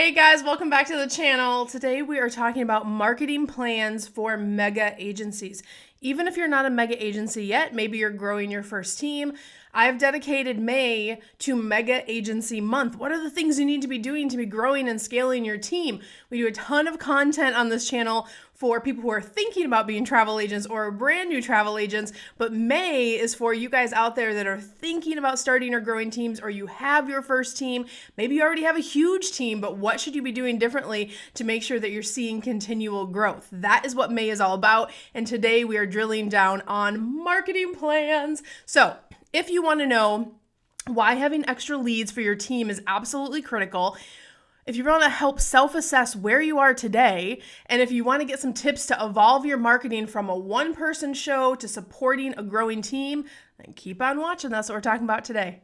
Hey guys, welcome back to the channel. Today we are talking about marketing plans for mega agencies. Even if you're not a mega agency yet, maybe you're growing your first team, I've dedicated May to Mega Agency Month. What are the things you need to be doing to be growing and scaling your team? We do a ton of content on this channel for people who are thinking about being travel agents or brand new travel agents, but May is for you guys out there that are thinking about starting or growing teams, or you have your first team. Maybe you already have a huge team, but what should you be doing differently to make sure that you're seeing continual growth? That is what May is all about, and today we are drilling down on marketing plans. So if you want to know why having extra leads for your team is absolutely critical, if you want to help self-assess where you are today, and if you want to get some tips to evolve your marketing from a one-person show to supporting a growing team, then keep on watching. That's what we're talking about today.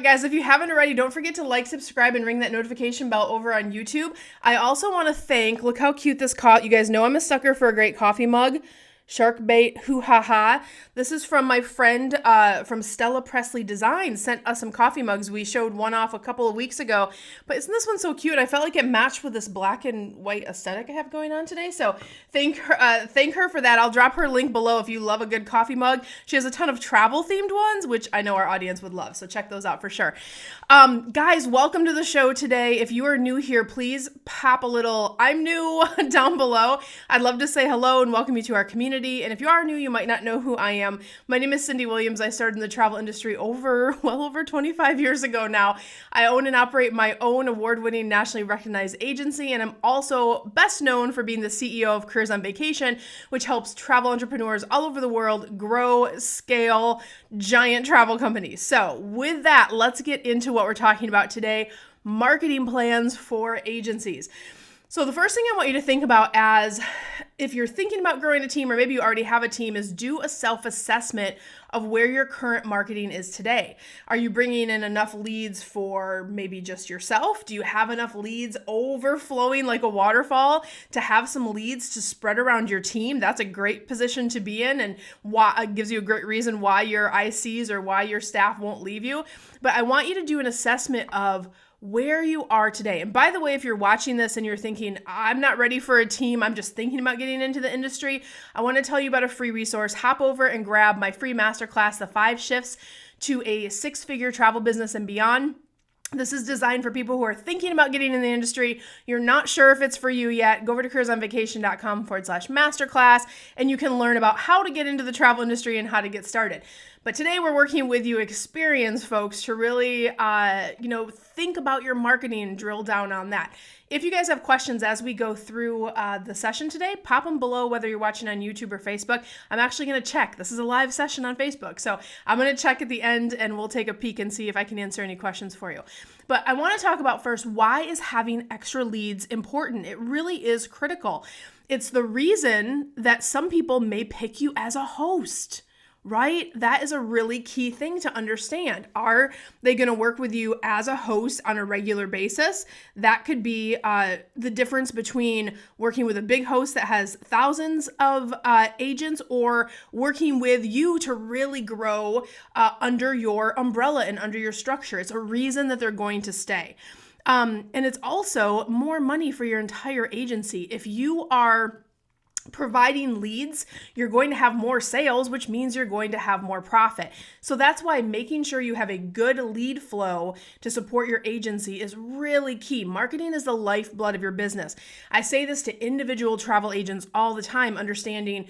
Guys, if you haven't already, don't forget to like, subscribe, and ring that notification bell over on YouTube. I also want to thank, look how cute this you guys know I'm a sucker for a great coffee mug. Shark bait, hoo ha ha. This is from my friend from Stella Presley Design, sent us some coffee mugs. We showed one off a couple of weeks ago, but isn't this one so cute? I felt like it matched with this black and white aesthetic I have going on today. So thank her for that. I'll drop her link below if you love a good coffee mug. She has a ton of travel themed ones, which I know our audience would love. So check those out for sure. Guys, welcome to the show today. If you are new here, please pop a little "I'm new" down below. I'd love to say hello and welcome you to our community. And if you are new, you might not know who I am. My name is Cyndi Williams. I started in the travel industry well over 25 years ago now. I own and operate my own award-winning nationally recognized agency, and I'm also best known for being the CEO of Careers on Vacation, which helps travel entrepreneurs all over the world grow, scale, giant travel companies. So with that, let's get into what we're talking about today, marketing plans for agencies. So the first thing I want you to think about, as if you're thinking about growing a team, or maybe you already have a team, is do a self-assessment of where your current marketing is today. Are you bringing in enough leads for maybe just yourself? Do you have enough leads overflowing like a waterfall to have some leads to spread around your team? That's a great position to be in, and why gives you a great reason why your ICs or why your staff won't leave you. But I want you to do an assessment of where you are today. And by the way, if you're watching this and you're thinking, I'm not ready for a team, I'm just thinking about getting into the industry, I want to tell you about a free resource. Hop over and grab my free masterclass, The 5 Shifts to a 6-Figure Travel Business and Beyond. This is designed for people who are thinking about getting in the industry. You're not sure if it's for you yet. Go over to careersonvacation.com/masterclass, and you can learn about how to get into the travel industry and how to get started. But today we're working with you experienced folks to really, think about your marketing and drill down on that. If you guys have questions as we go through the session today, pop them below, whether you're watching on YouTube or Facebook. I'm actually going to check. This is a live session on Facebook. So I'm going to check at the end, and we'll take a peek and see if I can answer any questions for you. But I want to talk about first, why is having extra leads important? It really is critical. It's the reason that some people may pick you as a host. Right? That is a really key thing to understand. Are they going to work with you as a host on a regular basis? That could be the difference between working with a big host that has thousands of agents, or working with you to really grow under your umbrella and under your structure. It's a reason that they're going to stay. And it's also more money for your entire agency. If you are providing leads, you're going to have more sales, which means you're going to have more profit. So that's why making sure you have a good lead flow to support your agency is really key. Marketing is the lifeblood of your business. I say this to individual travel agents all the time, understanding,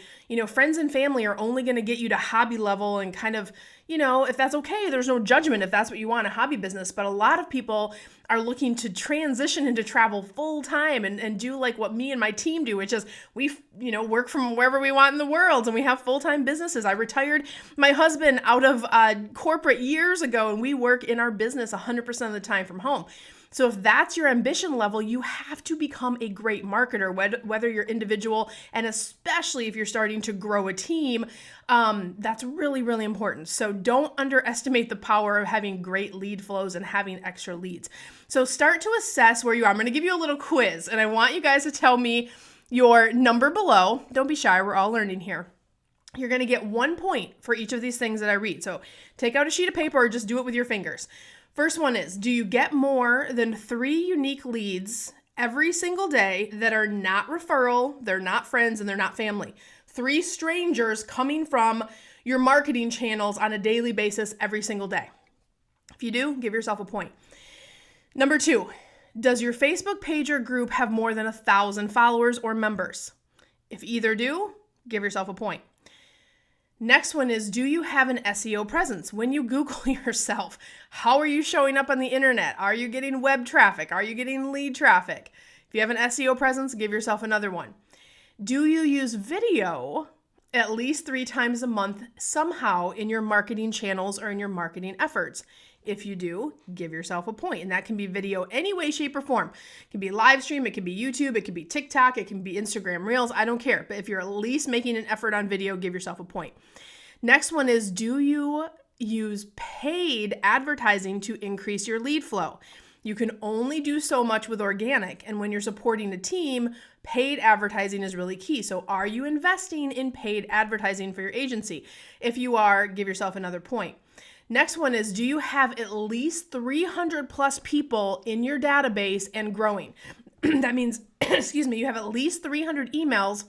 friends and family are only going to get you to hobby level, and kind of, if that's okay, there's no judgment if that's what you want, a hobby business. But a lot of people are looking to transition into travel full time and do like what me and my team do, which is we work from wherever we want in the world, and we have full-time businesses. I retired my husband out of corporate years ago, and we work in our business 100% of the time from home. So if that's your ambition level, you have to become a great marketer, whether you're individual and especially if you're starting to grow a team. That's really, really important. So don't underestimate the power of having great lead flows and having extra leads. So start to assess where you are. I'm going to give you a little quiz, and I want you guys to tell me your number below. Don't be shy. We're all learning here. You're going to get 1 point for each of these things that I read. So take out a sheet of paper or just do it with your fingers. First one is, do you get more than 3 unique leads every single day that are not referral, they're not friends, and they're not family? 3 strangers coming from your marketing channels on a daily basis every single day. If you do, give yourself a point. Number 2, does your Facebook page or group have more than 1,000 followers or members? If either do, give yourself a point. Next one is, do you have an SEO presence? When you Google yourself, how are you showing up on the internet? Are you getting web traffic? Are you getting lead traffic? If you have an SEO presence, give yourself another one. Do you use video at least 3 times a month somehow in your marketing channels or in your marketing efforts? If you do, give yourself a point. And that can be video any way, shape, or form. It can be live stream, it can be YouTube, it can be TikTok, it can be Instagram Reels, I don't care. But if you're at least making an effort on video, give yourself a point. Next one is, do you use paid advertising to increase your lead flow? You can only do so much with organic. And when you're supporting a team, paid advertising is really key. So are you investing in paid advertising for your agency? If you are, give yourself another point. Next one is, do you have at least 300 plus people in your database and growing? That means, you have at least 300 emails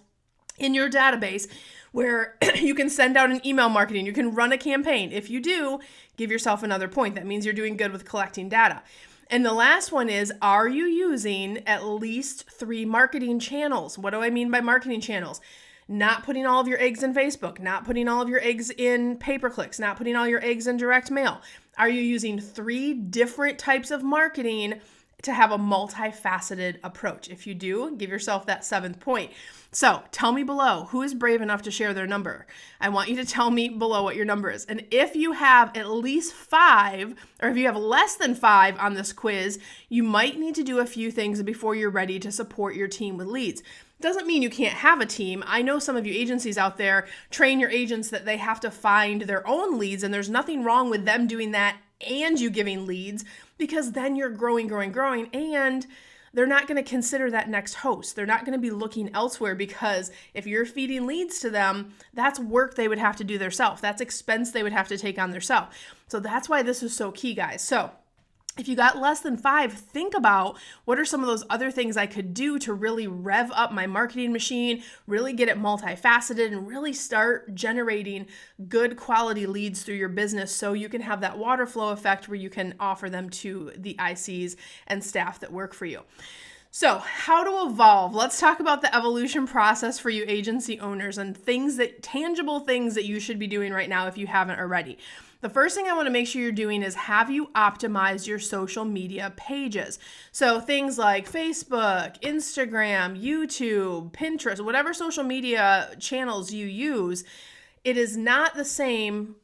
in your database where you can send out an email marketing, you can run a campaign. If you do, give yourself another point. That means you're doing good with collecting data. And the last one is, are you using at least 3 marketing channels? What do I mean by marketing channels? Not putting all of your eggs in Facebook, not putting all of your eggs in pay-per-clicks, not putting all your eggs in direct mail. Are you using 3 different types of marketing to have a multifaceted approach? If you do, give yourself that 7th point. So tell me below, who is brave enough to share their number? I want you to tell me below what your number is. And if you have at least 5, or if you have less than 5 on this quiz, you might need to do a few things before you're ready to support your team with leads. Doesn't mean you can't have a team. I know some of you agencies out there train your agents that they have to find their own leads, and there's nothing wrong with them doing that and you giving leads, because then you're growing, and they're not going to consider that next host. They're not going to be looking elsewhere, because if you're feeding leads to them, that's work they would have to do themselves. That's expense they would have to take on themselves. So that's why this is so key, guys. So if you got less than 5, think about what are some of those other things I could do to really rev up my marketing machine, really get it multifaceted, and really start generating good quality leads through your business so you can have that water flow effect where you can offer them to the ICs and staff that work for you. So how to evolve. Let's talk about the evolution process for you agency owners and tangible things that you should be doing right now if you haven't already. The first thing I want to make sure you're doing is, have you optimized your social media pages? So things like Facebook, Instagram, YouTube, Pinterest, whatever social media channels you use, it is not the same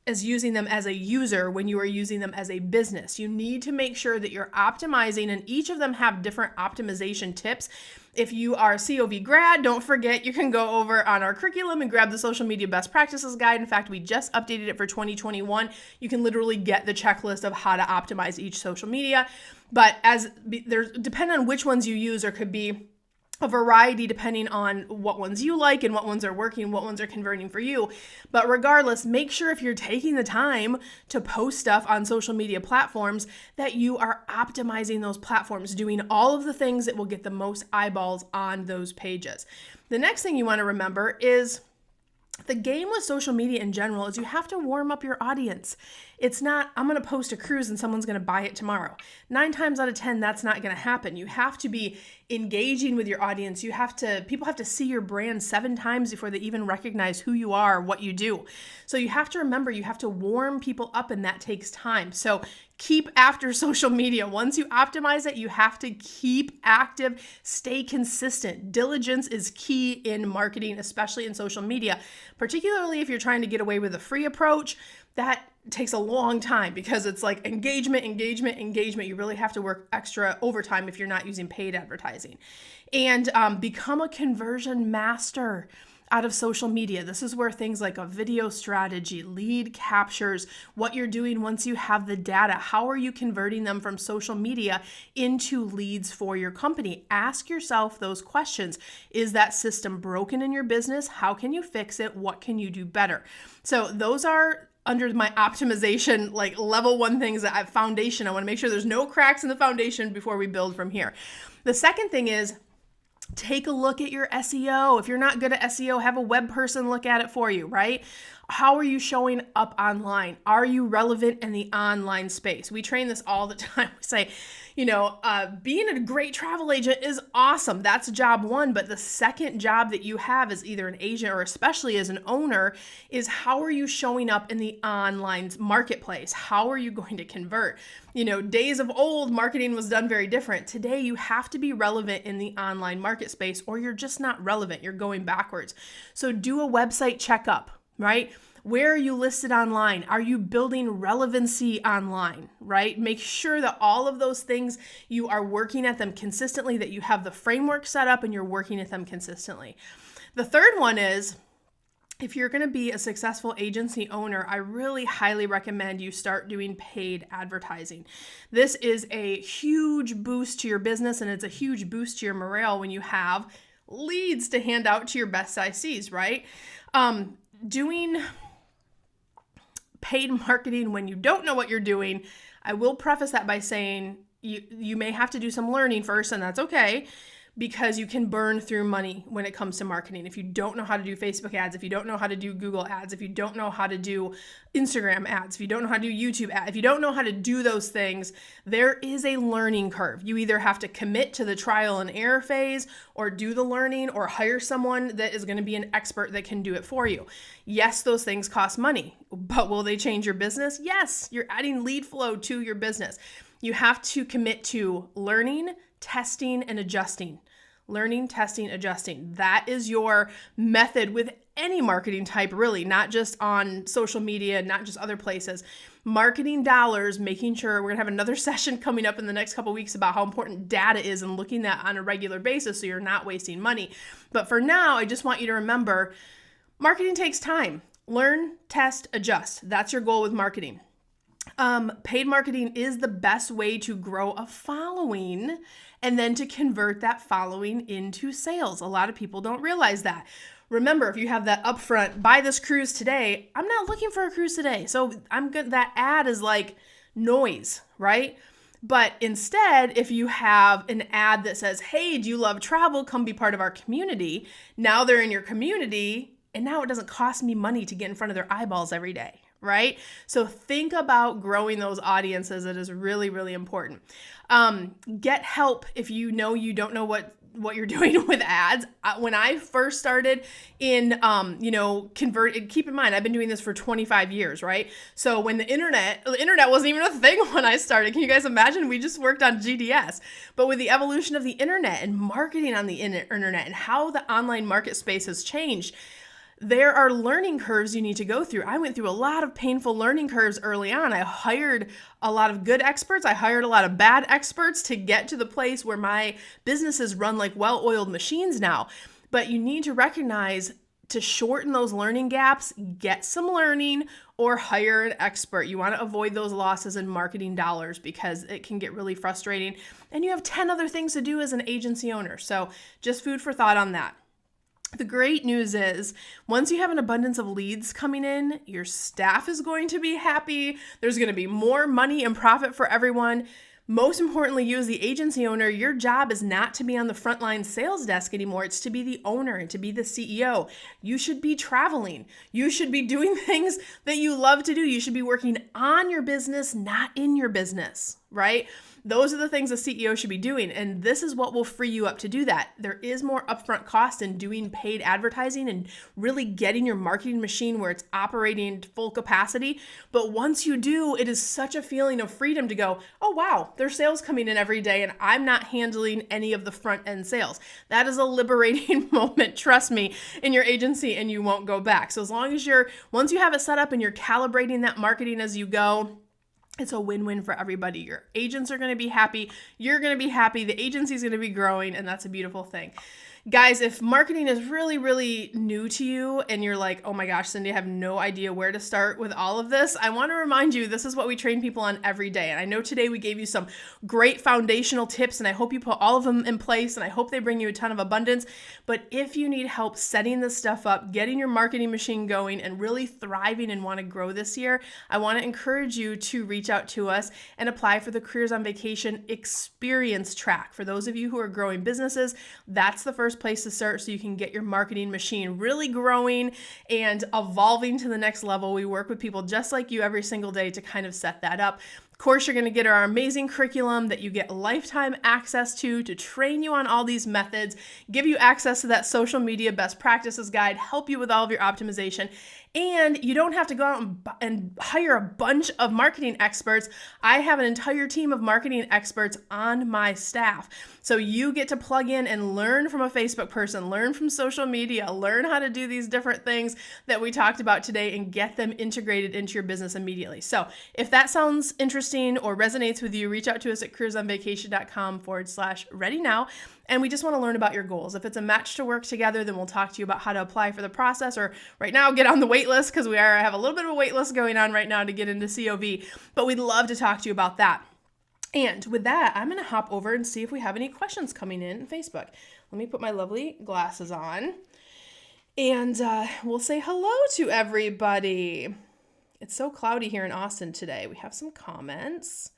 as using them as a user when you are using them as a business. You need to make sure that you're optimizing, and each of them have different optimization tips. If you are a COV grad, don't forget you can go over on our curriculum and grab the social media best practices guide. In fact, we just updated it for 2021. You can literally get the checklist of how to optimize each social media. But depending on which ones you use, there could be a variety depending on what ones you like and what ones are working, what ones are converting for you. But regardless, make sure if you're taking the time to post stuff on social media platforms that you are optimizing those platforms, doing all of the things that will get the most eyeballs on those pages. The next thing you want to remember is the game with social media in general is you have to warm up your audience. It's not, I'm going to post a cruise and someone's going to buy it tomorrow. 9 times out of 10, that's not going to happen. You have to be engaging with your audience. People have to see your brand 7 times before they even recognize who you are, what you do. So you have to remember, you have to warm people up, and that takes time. So keep after social media. Once you optimize it, you have to keep active, stay consistent. Diligence is key in marketing, especially in social media, particularly if you're trying to get away with a free approach. That takes a long time because it's like engagement. You really have to work extra overtime if you're not using paid advertising. And become a conversion master out of social media. This is where things like a video strategy, lead captures, what you're doing once you have the data. How are you converting them from social media into leads for your company? Ask yourself those questions. Is that system broken in your business? How can you fix it? What can you do better? So those are under my optimization, like level 1 things that I have foundation. I want to make sure there's no cracks in the foundation before we build from here. The second thing is, take a look at your SEO. If you're not good at SEO, have a web person look at it for you, right? How are you showing up online? Are you relevant in the online space? We train this all the time. We say, being a great travel agent is awesome. That's job 1. But the second job that you have as either an agent or especially as an owner is, how are you showing up in the online marketplace? How are you going to convert? Days of old, marketing was done very different. Today, you have to be relevant in the online market space or you're just not relevant. You're going backwards. So do a website checkup, right? Where are you listed online? Are you building relevancy online, right? Make sure that all of those things, you are working at them consistently, that you have the framework set up and you're working at them consistently. The third one is, if you're going to be a successful agency owner, I really highly recommend you start doing paid advertising. This is a huge boost to your business and it's a huge boost to your morale when you have leads to hand out to your best ICs, right? Doing paid marketing when you don't know what you're doing, I will preface that by saying you may have to do some learning first, and that's okay, because you can burn through money when it comes to marketing. If you don't know how to do Facebook ads, if you don't know how to do Google ads, if you don't know how to do Instagram ads, if you don't know how to do YouTube ads, if you don't know how to do those things, there is a learning curve. You either have to commit to the trial and error phase or do the learning or hire someone that is going to be an expert that can do it for you. Yes, those things cost money, but will they change your business? Yes, you're adding lead flow to your business. You have to commit to learning, testing, and adjusting. Learning, testing, adjusting. That is your method with any marketing type, really, not just on social media, not just other places. Marketing dollars, making sure, we're going to have another session coming up in the next couple of weeks about how important data is and looking at that on a regular basis so you're not wasting money. But for now, I just want you to remember, marketing takes time. Learn, test, adjust. That's your goal with marketing. Paid marketing is the best way to grow a following and then to convert that following into sales. A lot of people don't realize that. Remember, if you have that upfront, buy this cruise today, I'm not looking for a cruise today. So that ad is like noise, right? But instead, if you have an ad that says, hey, do you love travel? Come be part of our community. Now they're in your community and now it doesn't cost me money to get in front of their eyeballs every day. Right? So think about growing those audiences. It is really, really important. Get help if you know you don't know what you're doing with ads. When I first started in, convert, keep in mind, I've been doing this for 25 years, right? So when the internet wasn't even a thing when I started. Can you guys imagine? We just worked on GDS. But with the evolution of the internet and marketing on the internet and how the online market space has changed, there are learning curves you need to go through. I went through a lot of painful learning curves early on. I hired a lot of good experts. I hired a lot of bad experts to get to the place where my businesses run like well-oiled machines now. But you need to recognize, to shorten those learning gaps, get some learning or hire an expert. You want to avoid those losses in marketing dollars because it can get really frustrating. And you have 10 other things to do as an agency owner. So just food for thought on that. The great news is, once you have an abundance of leads coming in, your staff is going to be happy. There's going to be more money and profit for everyone. Most importantly, you as the agency owner, your job is not to be on the frontline sales desk anymore. It's to be the owner and to be the CEO. You should be traveling. You should be doing things that you love to do. You should be working on your business, not in your business, right? Those are the things a CEO should be doing. And this is what will free you up to do that. There is more upfront cost in doing paid advertising and really getting your marketing machine where it's operating to full capacity. But once you do, it is such a feeling of freedom to go, oh, wow, there's sales coming in every day and I'm not handling any of the front end sales. That is a liberating moment, trust me, in your agency, and you won't go back. So as long as once you have it set up and you're calibrating that marketing as you go, it's a win-win for everybody. Your agents are going to be happy. You're going to be happy. The agency is going to be growing, and that's a beautiful thing. Guys, if marketing is really, really new to you and you're like, oh my gosh, Cyndi, I have no idea where to start with all of this, I want to remind you, this is what we train people on every day. And I know today we gave you some great foundational tips, and I hope you put all of them in place, and I hope they bring you a ton of abundance. But if you need help setting this stuff up, getting your marketing machine going, and really thriving and want to grow this year, I want to encourage you to reach out to us and apply for the Careers on Vacation Experience Track. For those of you who are growing businesses, that's the first place to start so you can get your marketing machine really growing and evolving to the next level. We work with people just like you every single day to kind of set that up. Of course, you're going to get our amazing curriculum that you get lifetime access to train you on all these methods, give you access to that social media best practices guide, help you with all of your optimization. And you don't have to go out and hire a bunch of marketing experts. I have an entire team of marketing experts on my staff. So you get to plug in and learn from a Facebook person, learn from social media, learn how to do these different things that we talked about today and get them integrated into your business immediately. So if that sounds interesting or resonates with you, reach out to us at careersonvacation.com/ready now. And we just want to learn about your goals. If it's a match to work together, then we'll talk to you about how to apply for the process, or right now get on the wait list, because we have a little bit of a wait list going on right now to get into COV, but we'd love to talk to you about that. And with that, I'm going to hop over and see if we have any questions coming in Facebook. Let me put my lovely glasses on and we'll say hello to everybody. It's so cloudy here in Austin today. We have some comments.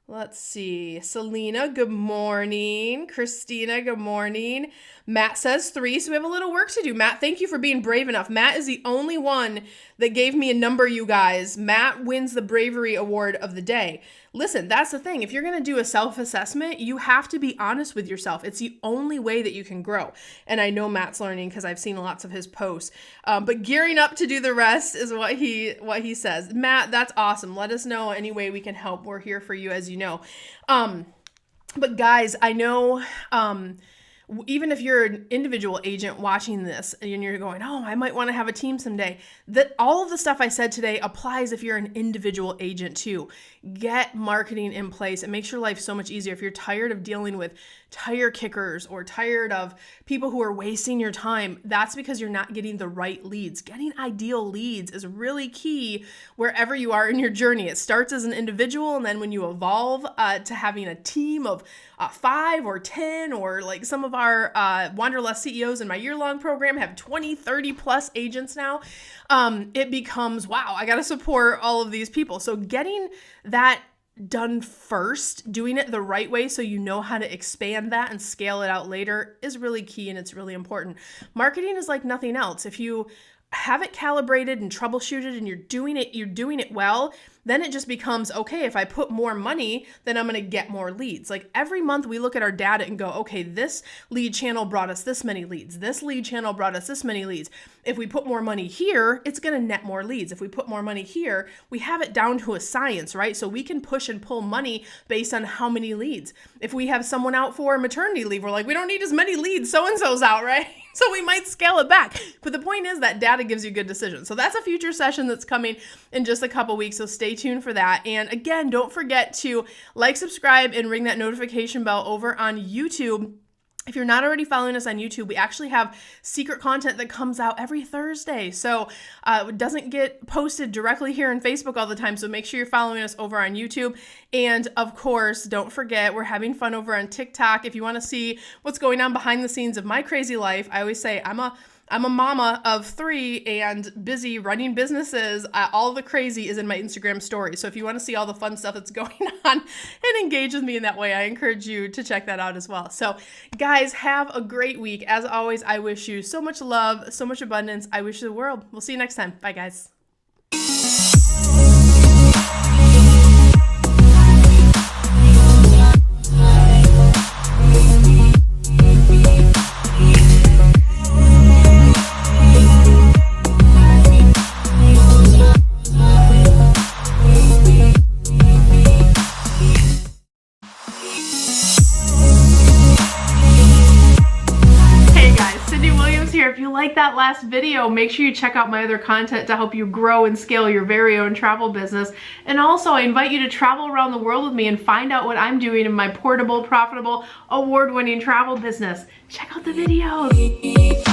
Let's see. Selena, good morning. Christina, good morning. Matt says 3, so we have a little work to do. Matt, thank you for being brave enough. Matt is the only one that gave me a number, you guys. Matt wins the bravery award of the day. Listen, that's the thing. If you're going to do a self-assessment, you have to be honest with yourself. It's the only way that you can grow. And I know Matt's learning because I've seen lots of his posts. But gearing up to do the rest is what he says. Matt, that's awesome. Let us know any way we can help. We're here for you, as you know. But guys, I know even if you're an individual agent watching this and you're going, oh, I might want to have a team someday, that all of the stuff I said today applies if you're an individual agent too. Get marketing in place. It makes your life so much easier. If you're tired of dealing with tire kickers or tired of people who are wasting your time, that's because you're not getting the right leads. Getting ideal leads is really key wherever you are in your journey. It starts as an individual, and then when you evolve to having a team of 5 or 10, or like some of our Wanderlust CEOs in my year-long program have 20, 30 plus agents now, it becomes, wow, I got to support all of these people. So getting that done first, doing it the right way so you know how to expand that and scale it out later is really key, and it's really important. Marketing is like nothing else. If you have it calibrated and troubleshooted and you're doing it well, then it just becomes, okay, if I put more money, then I'm going to get more leads. Like every month we look at our data and go, okay, this lead channel brought us this many leads. This lead channel brought us this many leads. If we put more money here, it's going to net more leads. If we put more money here, we have it down to a science, right? So we can push and pull money based on how many leads. If we have someone out for maternity leave, we're like, we don't need as many leads. So-and-so's out, right? So we might scale it back. But the point is that data gives you good decisions. So that's a future session that's coming in just a couple weeks. So stay tuned for that. And again, don't forget to like, subscribe, and ring that notification bell over on YouTube. If you're not already following us on YouTube, we actually have secret content that comes out every Thursday. So it doesn't get posted directly here on Facebook all the time. So make sure you're following us over on YouTube. And of course, don't forget, we're having fun over on TikTok. If you want to see what's going on behind the scenes of my crazy life, I always say I'm a mama of 3 and busy running businesses. All the crazy is in my Instagram story. So if you want to see all the fun stuff that's going on and engage with me in that way, I encourage you to check that out as well. So guys, have a great week. As always, I wish you so much love, so much abundance. I wish you the world. We'll see you next time. Bye, guys. last video, make sure you check out my other content to help you grow and scale your very own travel business. And also, I invite you to travel around the world with me and find out what I'm doing in my portable, profitable, award-winning travel business. Check out the videos.